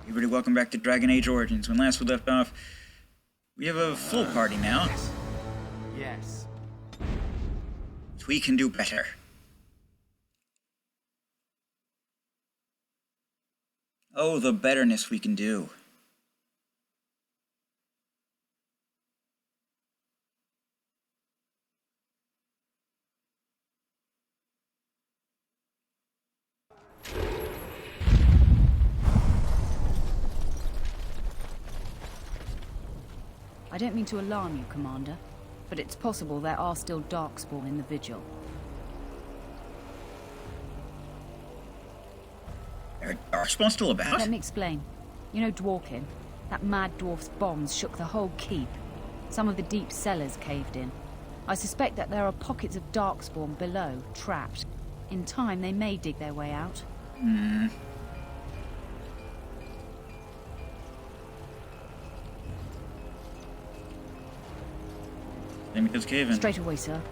Everybody, welcome back to Dragon Age Origins. When last we left off, we have a full party now. Yes. We can do better. Oh, the betterness we can do. I don't mean to alarm you, Commander, but it's possible there are still Darkspawn in the Vigil. Are Darkspawn still about? Let me explain. You know Dworkin? That mad dwarf's bombs shook the whole keep. Some of the deep cellars caved in. I suspect that there are pockets of Darkspawn below, trapped. In time, they may dig their way out. Let me just cave in. Straight away, sir.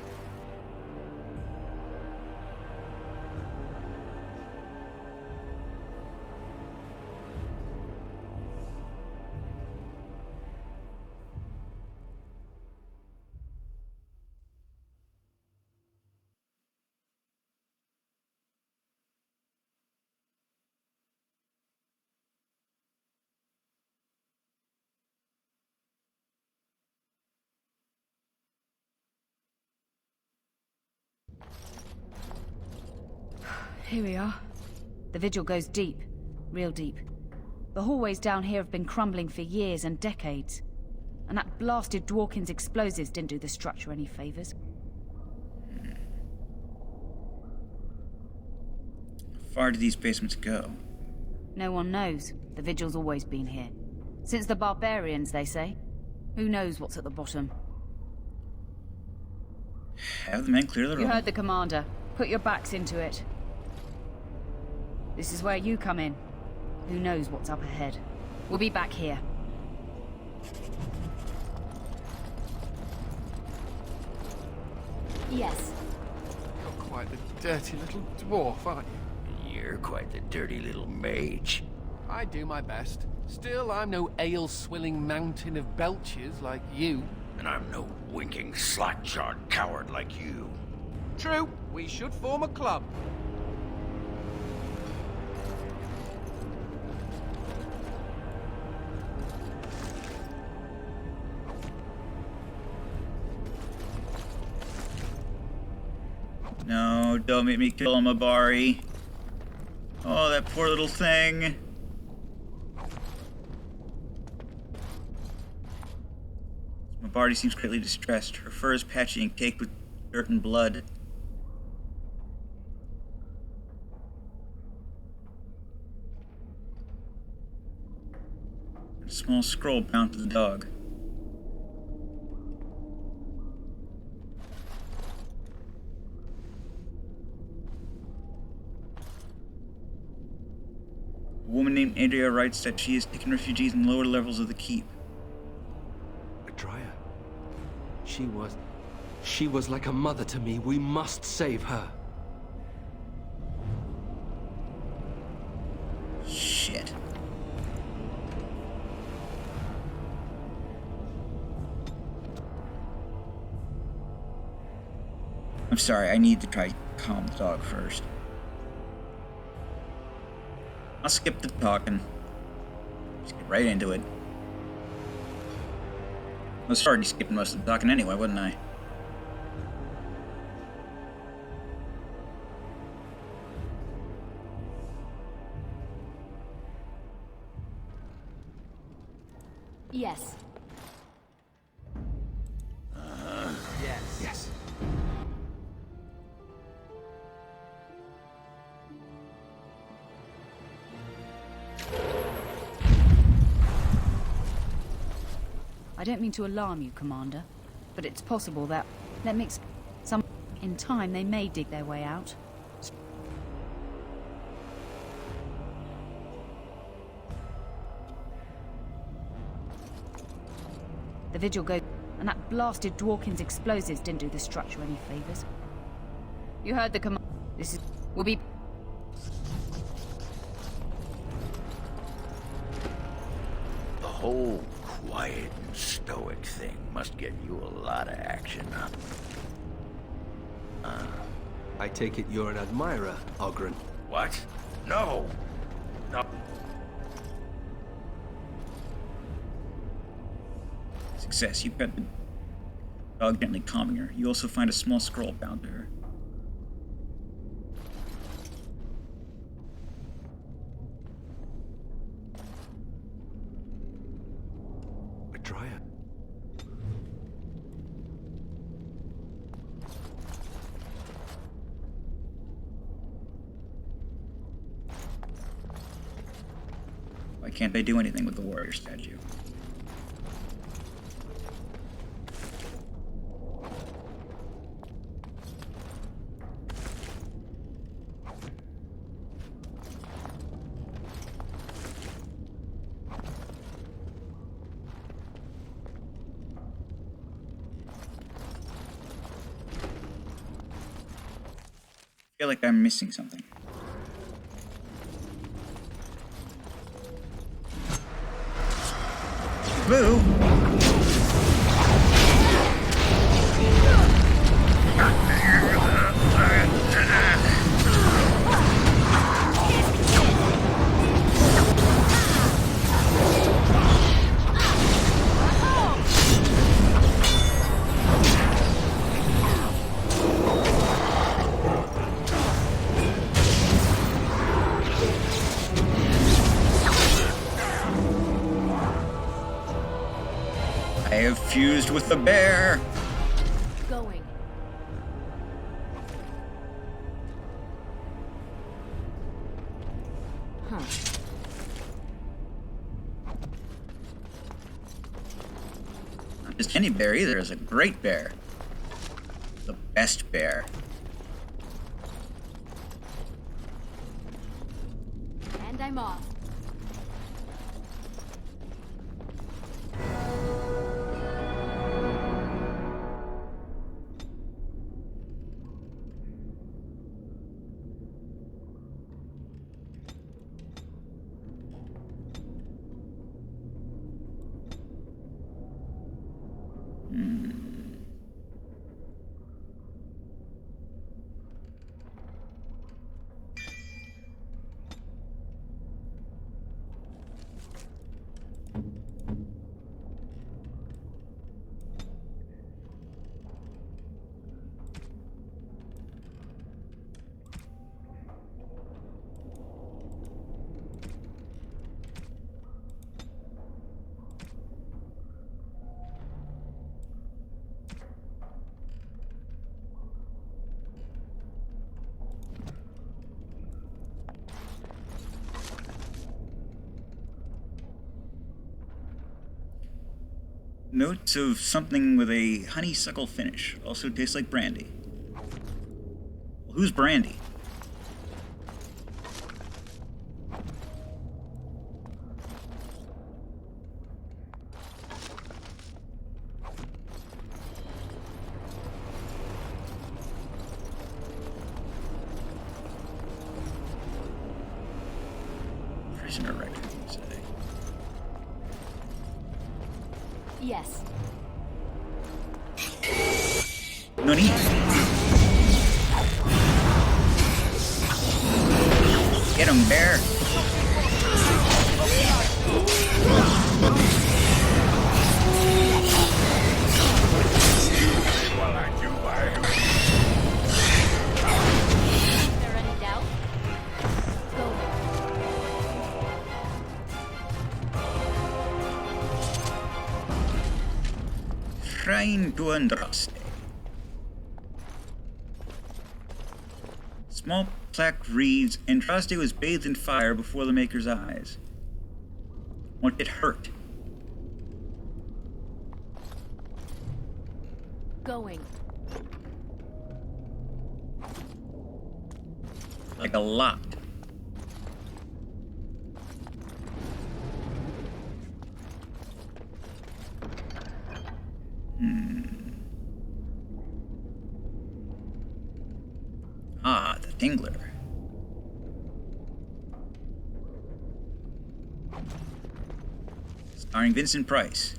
Here we are. The Vigil goes deep. Real deep. The hallways down here have been crumbling for years and decades. And that blasted Dworkin's explosives didn't do the structure any favors. How far do these basements go? No one knows. The Vigil's always been here. Since the barbarians, they say. Who knows what's at the bottom? Have the men clear the room. You heard the commander. Put your backs into it. This is where you come in. Who knows what's up ahead? We'll be back here. Yes. You're quite the dirty little dwarf, aren't you? You're quite the dirty little mage. I do my best. Still, I'm no ale-swilling mountain of belches like you. And I'm no winking, slack-jawed coward like you. True, we should form a club. No, don't make me kill him, Abari. Oh, that poor little thing. Mabari seems greatly distressed. Her fur is patchy and caked with dirt and blood. A small scroll bound to the dog. A woman named Andrea writes that she has taken refugees in lower levels of the keep. Adria. She was like a mother to me. We must save her. Shit. I'm sorry, I need to try to calm the dog first. I'll skip the talking. Just get right into it. I was already skipping most of the talking anyway, wasn't I? Yes. Yes. Yes. I don't mean to alarm you, Commander, but it's possible that... Let me in time, they may dig their way out. The Vigil goes... And that blasted Dworkin's explosives didn't do the structure any favors. You heard the command. This is... We'll be... whole quiet and stoic thing must get you a lot of action. I take it you're an admirer, Ogren. What? No! No. Success. You pet the dog, gently calming her. You also find a small scroll bound to her. A dryad. Why can't they do anything with the warrior statue? I feel like I'm missing something. Boo! I have fused with the bear! Going. Huh. Not just any bear either, it's a great bear. The best bear. And I'm off. Notes of something with a honeysuckle finish. Also tastes like brandy. Well, who's Brandy? Prisoner record, you say. Yes. No need. Get him, bear. Well, I do, Is there any doubt? Going. Shrine to Andraste. Small plaque reads, Andraste was bathed in fire before the Maker's eyes. Won't get hurt. Going. Like a lot. Ah, the Tingler. Starring Vincent Price.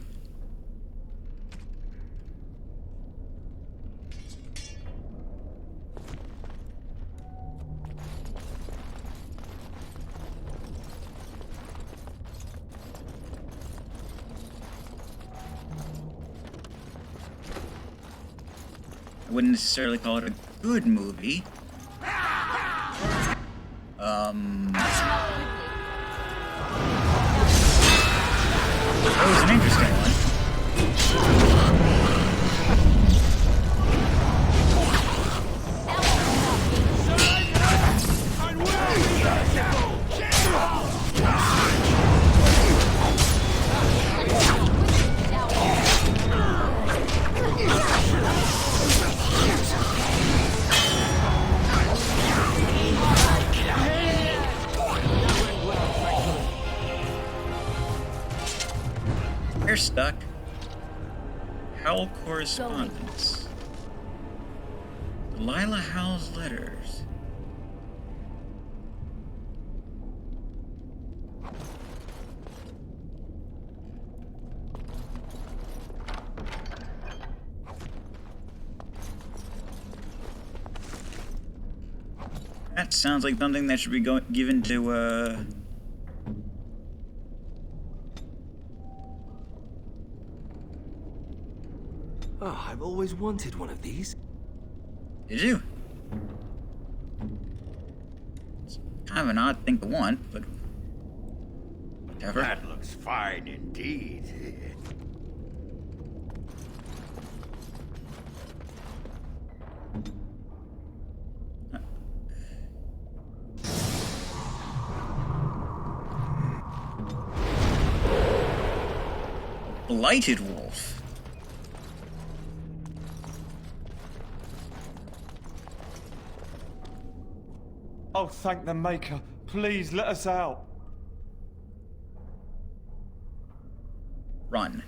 I wouldn't necessarily call it a good movie. That was an interesting one. We're stuck. Howell correspondence. Delilah Howell's letters. That sounds like something that should be given to, Oh, I've always wanted one of these. Did you? It's kind of an odd thing to want, but whatever. That looks fine indeed. Blighted wolf. Oh, thank the Maker. Please let us out. Run.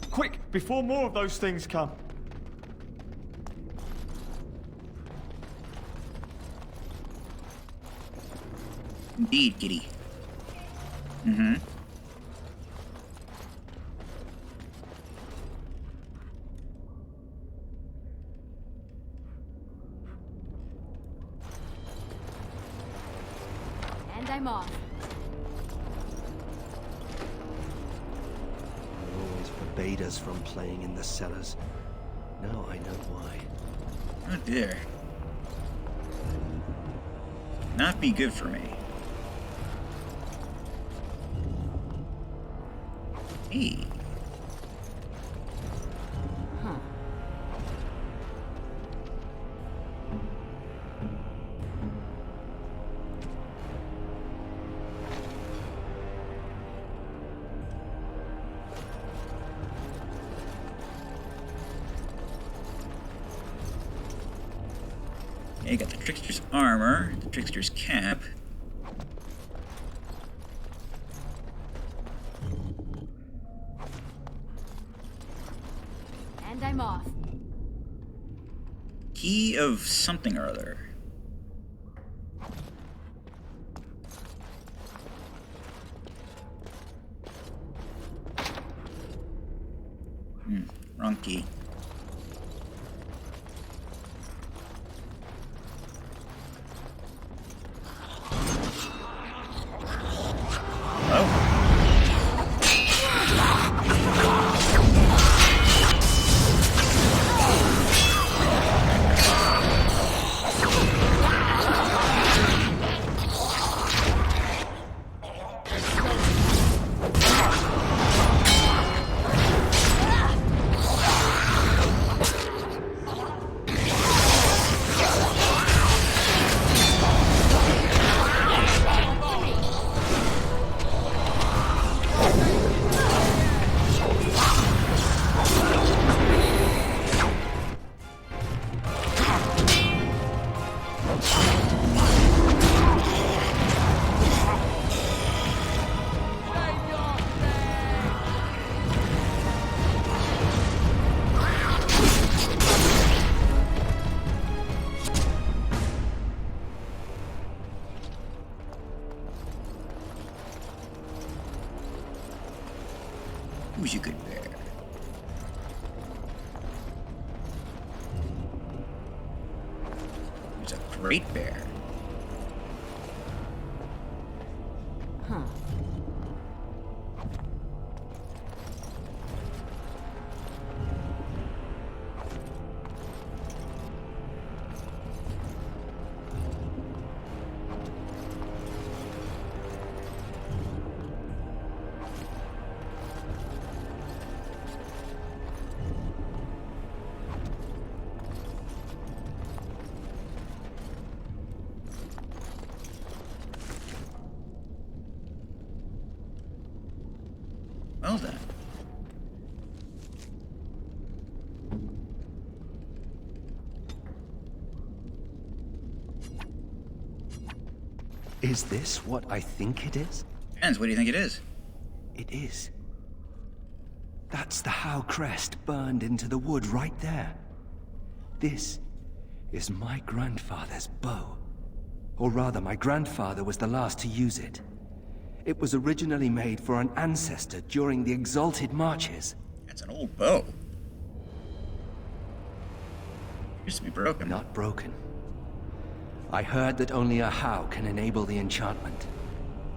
Quick, before more of those things come. Indeed, kitty. Mm-hmm. And I'm off. They always forbade us from playing in the cellars. Now I know why. Oh dear. Not be good for me. Hey. Huh. Yeah, you got the Trickster's armor, the Trickster's cap. And I'm off. Key of something or other. Wrong key. Who's a good bear? Who's a great bear? Huh. Well then. Is this what I think it is? Depends, what do you think it is? It is. That's the Howe crest burned into the wood right there. This is my grandfather's bow. Or rather, my grandfather was the last to use it. It was originally made for an ancestor during the Exalted Marches. That's an old bow. Used to be broken. Not broken. I heard that only a Howe can enable the enchantment.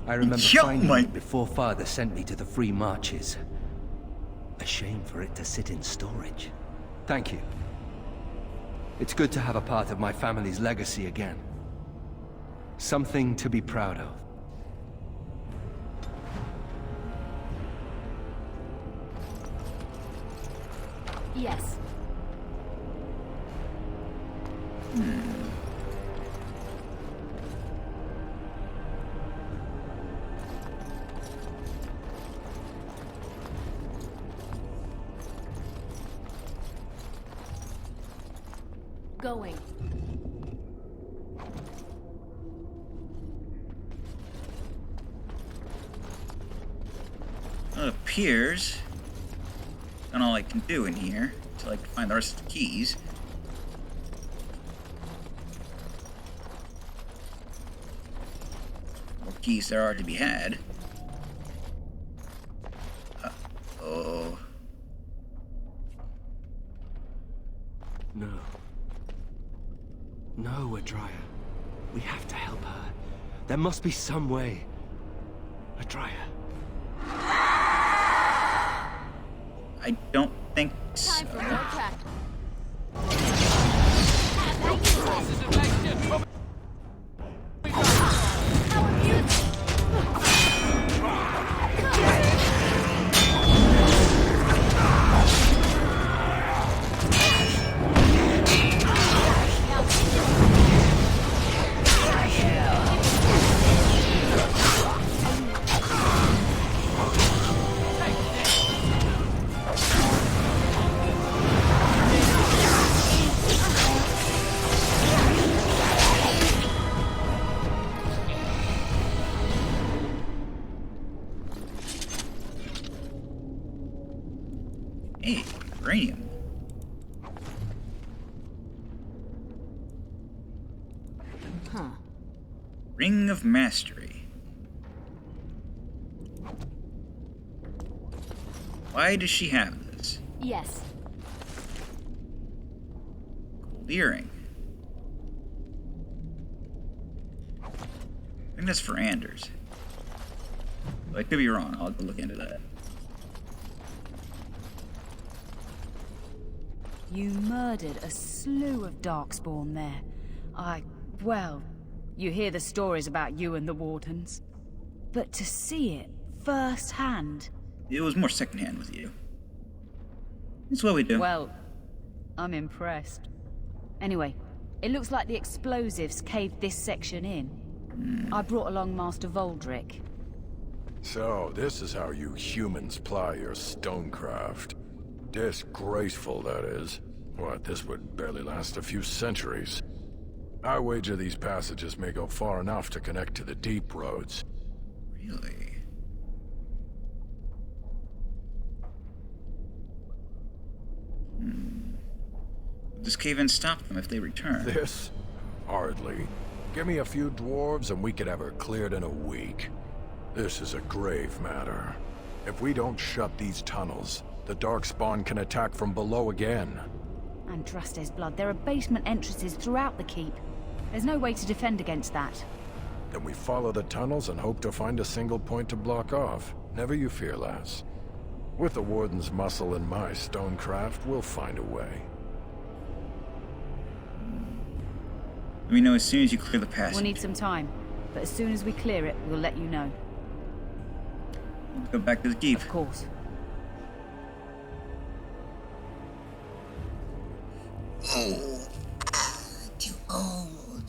I remember finding it before Father sent me to the Free Marches. A shame for it to sit in storage. Thank you. It's good to have a part of my family's legacy again. Something to be proud of. Yes. Going. Well, it appears that's all I can do in here until I can find the rest of the keys. More keys there are to be had. Oh. No. No, Adria. We have to help her. There must be some way. Adria. I don't think so. Time for more practice. Forces of nature from Hey, uranium. Huh. Ring of Mastery. Why does she have this? Yes. Gold earring. I think that's for Anders. But I could be wrong. I'll have to look into that. You murdered a slew of Darkspawn there. Well, you hear the stories about you and the Wardens. But to see it firsthand... It was more secondhand with you. That's what we do. Well, I'm impressed. Anyway, it looks like the explosives caved this section in. I brought along Master Voldrick. So, this is how you humans ply your stonecraft. Disgraceful, that is. What, this would barely last a few centuries. I wager these passages may go far enough to connect to the deep roads. Really? Would this cave-in stop them if they return? This? Hardly. Give me a few dwarves and we could have her cleared in a week. This is a grave matter. If we don't shut these tunnels, the Darkspawn can attack from below again. And Drustes blood, there are basement entrances throughout the keep. There's no way to defend against that. Then we follow the tunnels and hope to find a single point to block off. Never you fear, lass. With the Warden's muscle and my stonecraft, we'll find a way. Let me know as soon as you clear the passage. We'll need some time, but as soon as we clear it, we'll let you know. Go back to the keep. Of course. Oh, too old.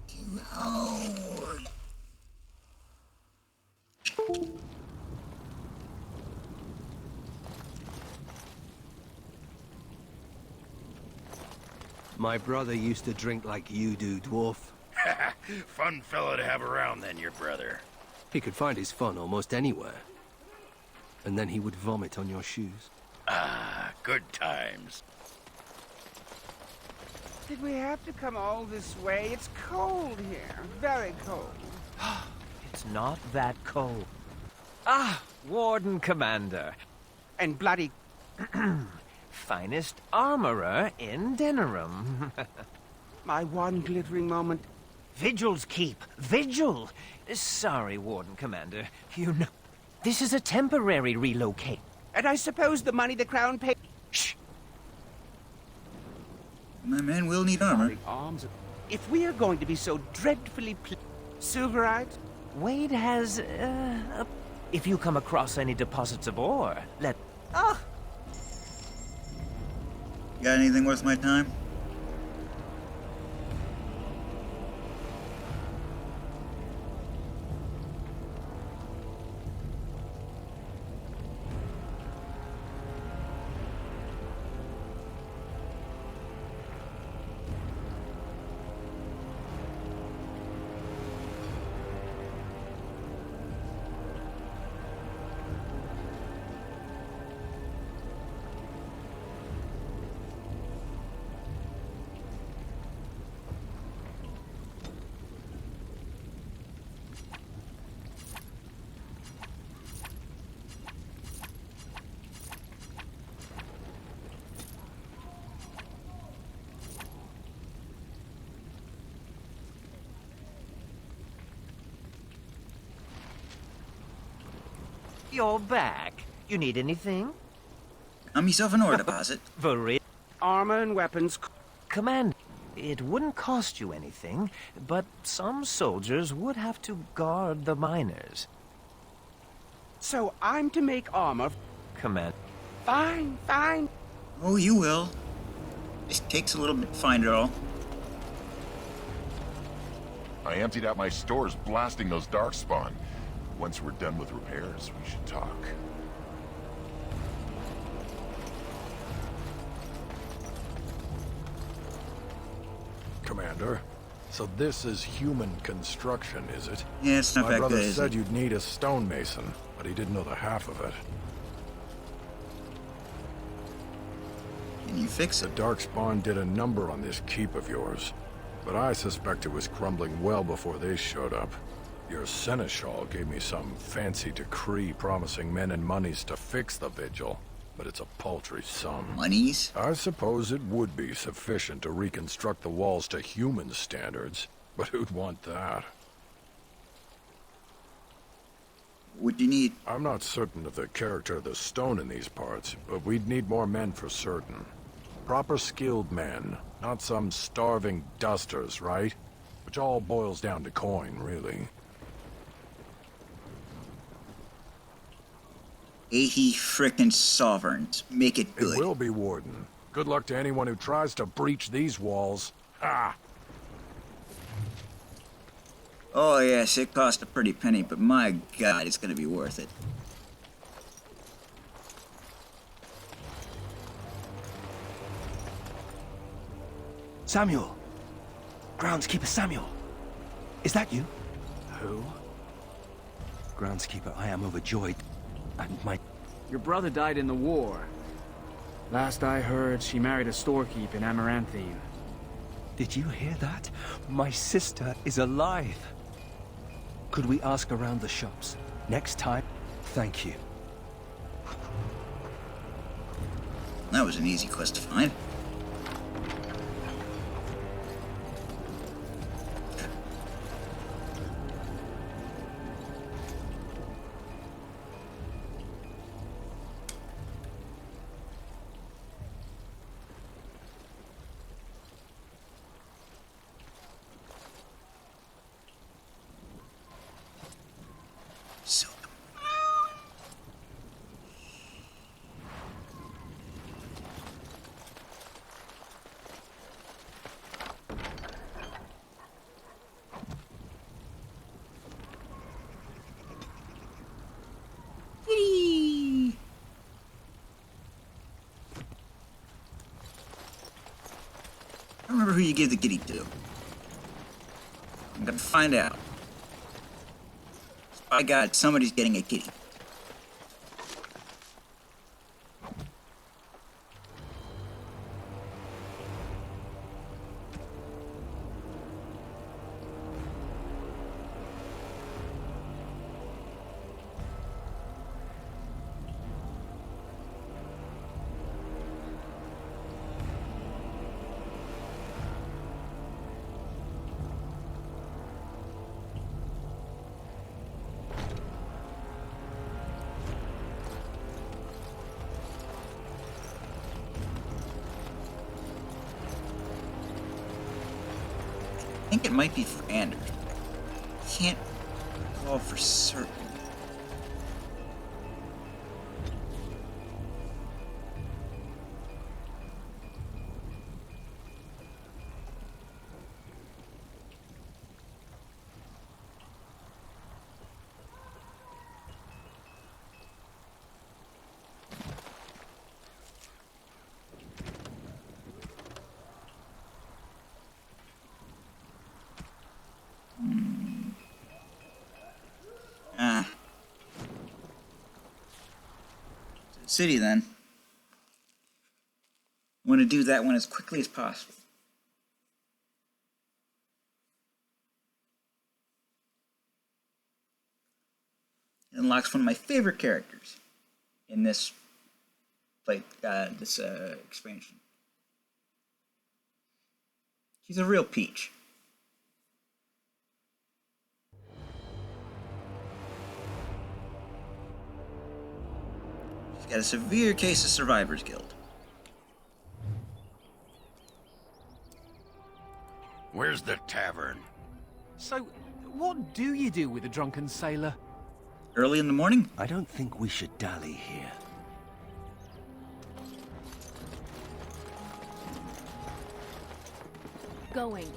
Too old. My brother used to drink like you do, dwarf. Fun fellow to have around then, your brother. He could find his fun almost anywhere. And then he would vomit on your shoes. Ah, good times. Did we have to come all this way? It's cold here. Very cold. It's not that cold. Ah, Warden Commander. And bloody... Finest armorer in Denerim. my one glittering moment. Vigil's keep. Vigil! Sorry, Warden Commander. You know... This is a temporary relocate. And I suppose the money the Crown paid... Shh! My men will need armor. Arms. If we are going to be so dreadfully Silverite? Wade has, if you come across any deposits of ore, let... Ah! Got anything worth my time? You're back. You need anything? I'm yourself an ore deposit. Very... Armor and weapons. Command, it wouldn't cost you anything, but some soldiers would have to guard the miners. So I'm to make armor. Command. Fine, fine. Oh, you will. Just takes a little bit to find it all. I emptied out my stores blasting those Darkspawn. Once we're done with repairs, we should talk. Commander, so this is human construction, is it? Yeah, it's not My that brother good, is said it? you'd need a stonemason, but he didn't know the half of it. Can you fix The it? Darkspawn did a number on this keep of yours, but I suspect it was crumbling well before they showed up. Your seneschal gave me some fancy decree promising men and monies to fix the vigil, but it's a paltry sum. Monies? I suppose it would be sufficient to reconstruct the walls to human standards, but who'd want that? What do you need? I'm not certain of the character of the stone in these parts, but we'd need more men for certain. Proper skilled men, not some starving dusters, right? Which all boils down to coin, really. 80 frickin' sovereigns. Make it It good. will be, Warden. Good luck to anyone who tries to breach these walls. Ha! Oh yes, it cost a pretty penny, but my god, it's gonna be worth it. Samuel! Groundskeeper Samuel! Is that you? Who? Groundskeeper, I am overjoyed. And my... Your brother died in the war. Last I heard, she married a storekeep in Amaranthine. Did you hear that? My sister is alive. Could we ask around the shops? Next time? Thank you. That was an easy quest to find. So Kitty! I don't remember who you give the kitty to. I'm gonna find out. By God, somebody's getting a kitty. I think it might be for Anders. Can't call for certain. City then. I want to do that one as quickly as possible. It unlocks one of my favorite characters in this expansion. She's a real peach. Got a severe case of survivor's guilt. Where's the tavern? So, what do you do with a drunken sailor? Early in the morning? I don't think we should dally here. Going.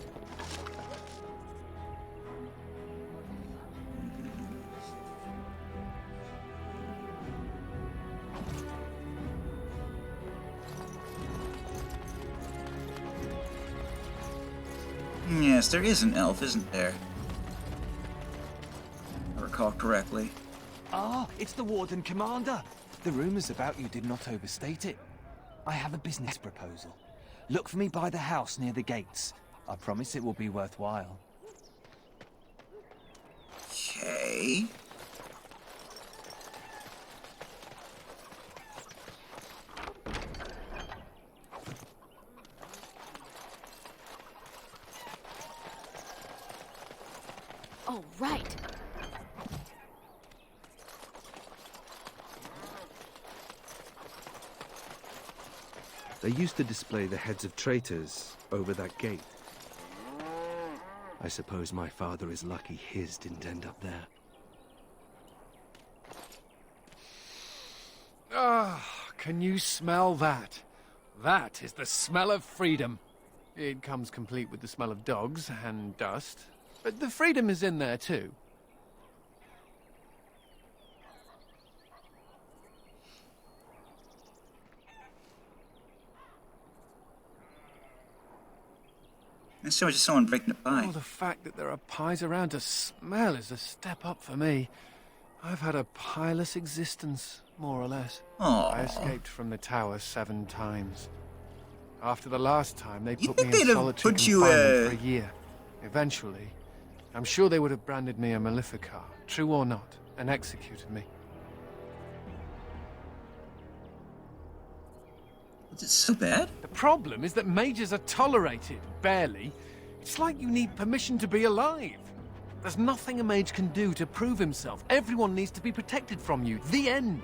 Yes, there is an elf, isn't there? If I recall correctly. Ah, it's the Warden Commander. The rumors about you did not overstate it. I have a business proposal. Look for me by the house near the gates. I promise it will be worthwhile. Okay. Oh, right. They used to display the heads of traitors over that gate. I suppose my father is lucky his didn't end up there. Ah, can you smell that? That is the smell of freedom. It comes complete with the smell of dogs and dust, but the freedom is in there too. And so just someone breaking a pie. Oh, the fact that there are pies around to smell is a step up for me. I've had a pieless existence, more or less. Aww. I escaped from the tower 7 times. After the last time, they You put me think in they'd have solitary put you, confinement for a year. Eventually, I'm sure they would have branded me a Maleficar, true or not, and executed me. Is it so bad? The problem is that mages are tolerated, barely. It's like you need permission to be alive. There's nothing a mage can do to prove himself. Everyone needs to be protected from you. The end.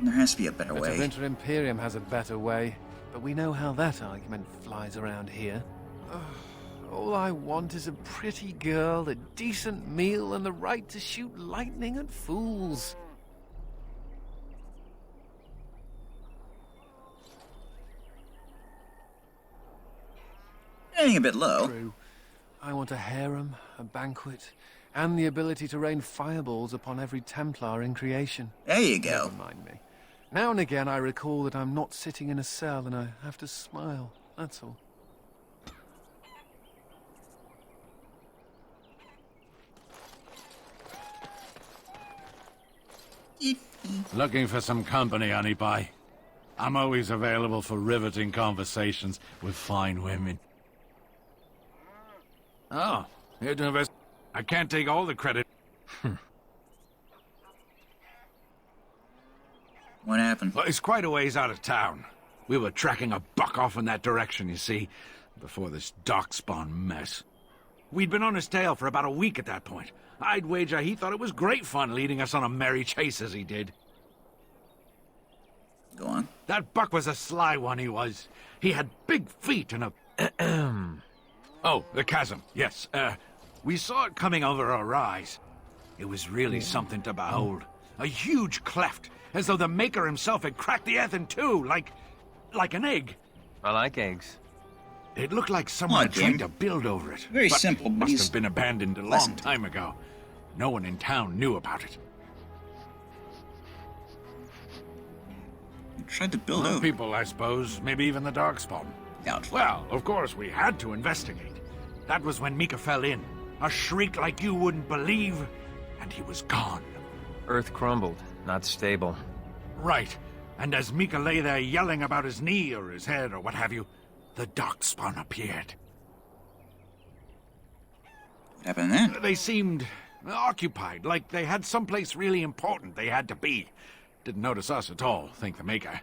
There has to be a better The way. Winter Imperium has a better way, but we know how that argument flies around here. All I want is a pretty girl, a decent meal, and the right to shoot lightning at fools. Getting a bit low. True. I want a harem, a banquet, and the ability to rain fireballs upon every Templar in creation. There you go. Never mind me. Now and again I recall that I'm not sitting in a cell and I have to smile, that's all. Looking for some company, honey pie? I'm always available for riveting conversations with fine women. Oh, here to invest. I can't take all the credit. What happened? Well, it's quite a ways out of town. We were tracking a buck off in that direction, you see, before this darkspawn mess. We'd been on his tail for about a week at that point. I'd wager he thought it was great fun leading us on a merry chase as he did. Go on. That buck was a sly one, he was. He had big feet and a... Oh, the chasm, yes. We saw it coming over our eyes. It was really something to behold. A huge cleft, as though the Maker himself had cracked the earth in two, like an egg. I like eggs. It looked like someone had tried to build over it. Very but simple, but must have been abandoned a long pleasant. time ago. No one in town knew about it. You tried to build More over. people, I suppose. Maybe even the Darkspawn. Doubtful. Well, of course, we had to investigate. That was when Mika fell in. A shriek like you wouldn't believe, and he was gone. Earth crumbled, not stable. Right. And as Mika lay there yelling about his knee or his head or what have you, the Darkspawn appeared. What happened then? They seemed occupied, like they had someplace really important they had to be. Didn't notice us at all, thank the Maker.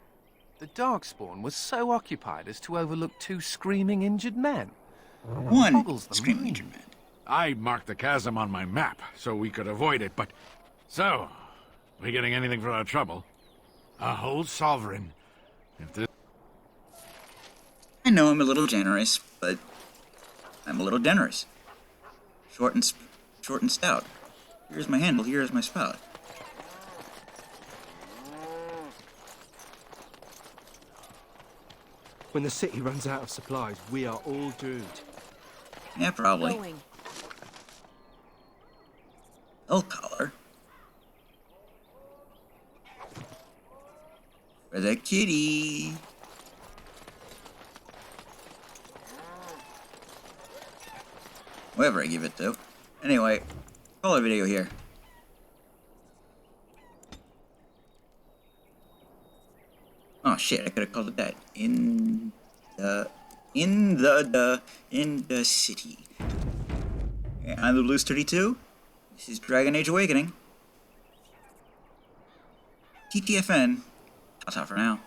The Darkspawn was so occupied as to overlook two screaming injured men. One Boggles the screaming mind. injured man. I marked the chasm on my map so we could avoid it, but... So, we getting anything for our trouble? A whole sovereign. If this... I know I'm a little generous, but I'm a little generous. Short and stout. Here's my handle, here's my spout. When the city runs out of supplies, we are all doomed. Yeah, probably. Going. Elk collar. For the kitty. Whoever I give it to. Anyway, call a video here. Oh shit, I could have called it that. In the city. Okay, I'm the Blues 32. This is Dragon Age Awakening. TTFN. That's all for now.